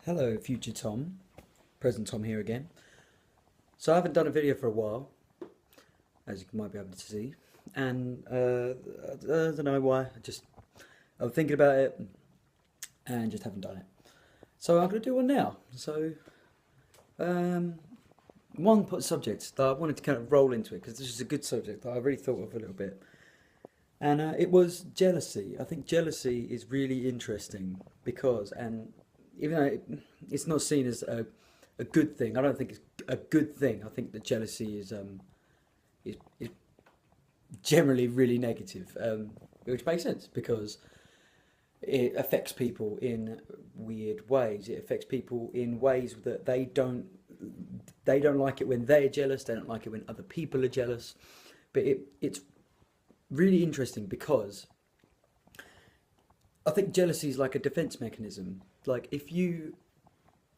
Hello, future Tom. Present Tom here again. So I haven't done a video for a while, as you might be able to see, and I don't know why. I was thinking about it and just haven't done it. So I'm going to do one now. So um, subject that I wanted to kind of roll into it because this is a good subject that I really thought of a little bit, and it was jealousy. I think jealousy is really interesting because, and even though it's not seen as a good thing, I don't think it's a good thing. I think that jealousy is generally really negative, which makes sense because it affects people in weird ways. It affects people in ways that they don't like it when they're jealous. They don't like it when other people are jealous. But it's really interesting because I think jealousy is like a defense mechanism. Like if you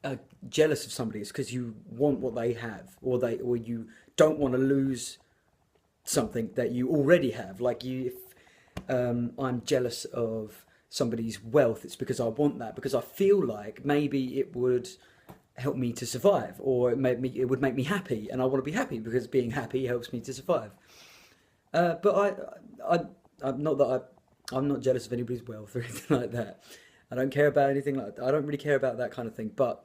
are jealous of somebody, it's because you want what they have, or you don't want to lose something that you already have. Like if I'm jealous of somebody's wealth, it's because I want that because I feel like maybe it would help me to survive, or it would make me happy, and I want to be happy because being happy helps me to survive. But I'm not that I'm not jealous of anybody's wealth or anything like that. I don't care about anything like that. I don't really care about that kind of thing. But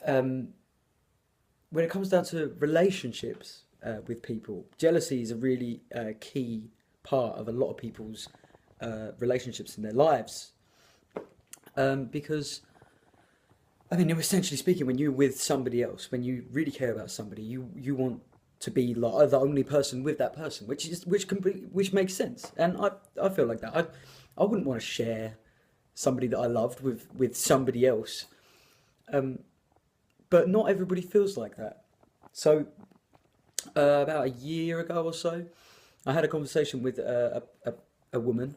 um, when it comes down to relationships with people, jealousy is a really key part of a lot of people's relationships in their lives. Because, I mean, essentially speaking, when you're with somebody else, when you really care about somebody, you want to be like the only person with that person, which makes sense. And I feel like that. I wouldn't want to share somebody that I loved with somebody else. Um, but not everybody feels like that. So about a year ago or so, I had a conversation with a woman,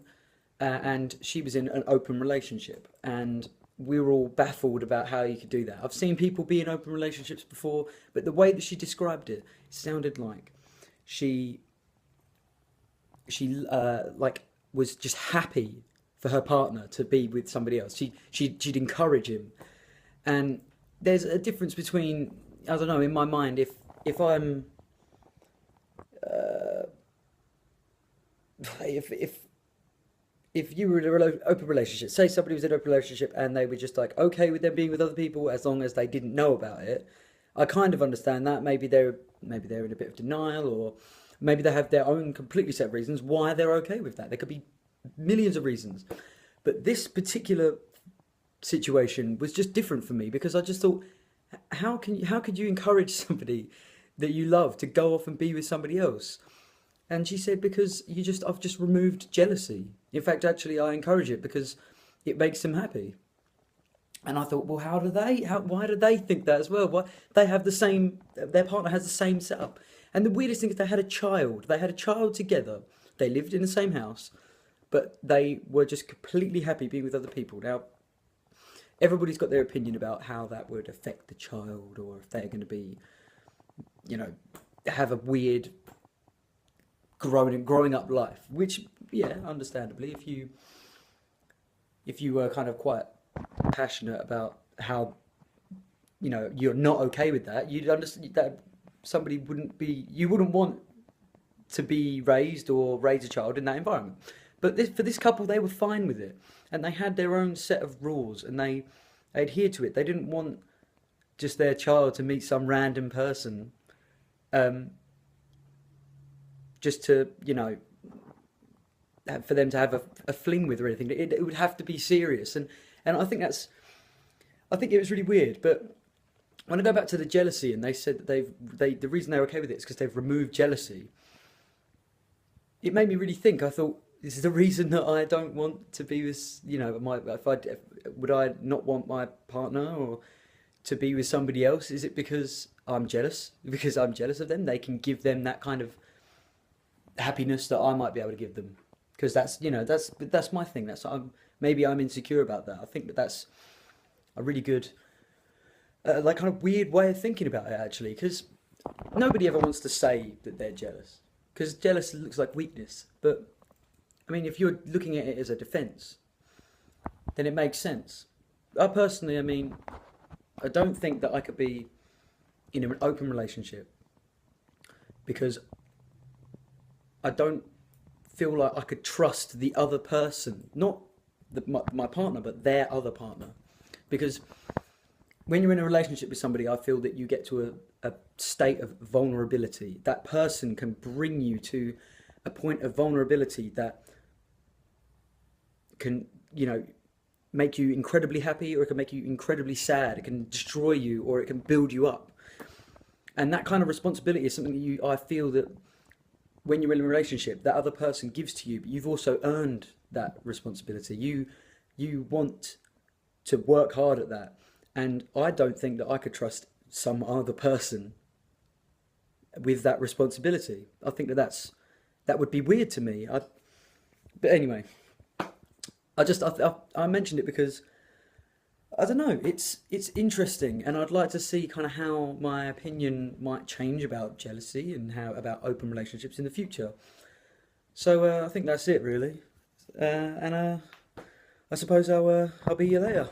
and she was in an open relationship, and we were all baffled about how you could do that. I've seen people be in open relationships before, but the way that she described it sounded like she she like was just happy for her partner to be with somebody else. She'd encourage him, and there's a difference between, I don't know, in my mind, if I'm if you were in an open relationship, say somebody was in an open relationship and they were just like okay with them being with other people as long as they didn't know about it, I kind of understand that. Maybe they're in a bit of denial, or maybe they have their own completely set reasons why they're okay with that. There could be millions of reasons, but this particular situation was just different for me because I just thought, how could you encourage somebody that you love to go off and be with somebody else? And she said, because I've just removed jealousy. In fact, actually, I encourage it because it makes them happy. And I thought, well, why do they think that as well? Why they have the same, their partner has the same setup. And the weirdest thing is they had a child. They had a child together. They lived in the same house, but they were just completely happy being with other people. Now, everybody's got their opinion about how that would affect the child, or if they're going to be, you know, have a weird growing up life, which, yeah, understandably, if you were kind of quite passionate about how, you're not okay with that, you'd understand that somebody you wouldn't want to be raised or raise a child in that environment. But for this couple, they were fine with it, and they had their own set of rules, and they adhered to it. They didn't want just their child to meet some random person, um, just to, for them to have a fling with or anything. It would have to be serious, and I think it was really weird. But when I go back to the jealousy, and they said that the reason they're okay with it is because they've removed jealousy. It made me really think. I thought, this is the reason that I don't want to be with, would I not want my partner or to be with somebody else? Is it because I'm jealous? Because I'm jealous of them? They can give them that kind of happiness that I might be able to give them. Because that's my thing. Maybe I'm insecure about that. I think that's a really good, like, kind of weird way of thinking about it, actually. Because nobody ever wants to say that they're jealous, because jealous looks like weakness. But I mean, if you're looking at it as a defense, then it makes sense. I personally, I mean, I don't think that I could be in an open relationship because I don't feel like I could trust the other person, not my partner, but their other partner. Because when you're in a relationship with somebody, I feel that you get to a state of vulnerability. That person can bring you to a point of vulnerability that can, make you incredibly happy or it can make you incredibly sad. It can destroy you or it can build you up. And that kind of responsibility is something that I feel that when you're in a relationship, that other person gives to you, but you've also earned that responsibility. You want to work hard at that. And I don't think that I could trust some other person with that responsibility. I think that would be weird to me. But anyway, I mentioned it because I don't know. It's interesting, and I'd like to see kind of how my opinion might change about jealousy and how about open relationships in the future. So I think that's it really, and I suppose I'll be you later.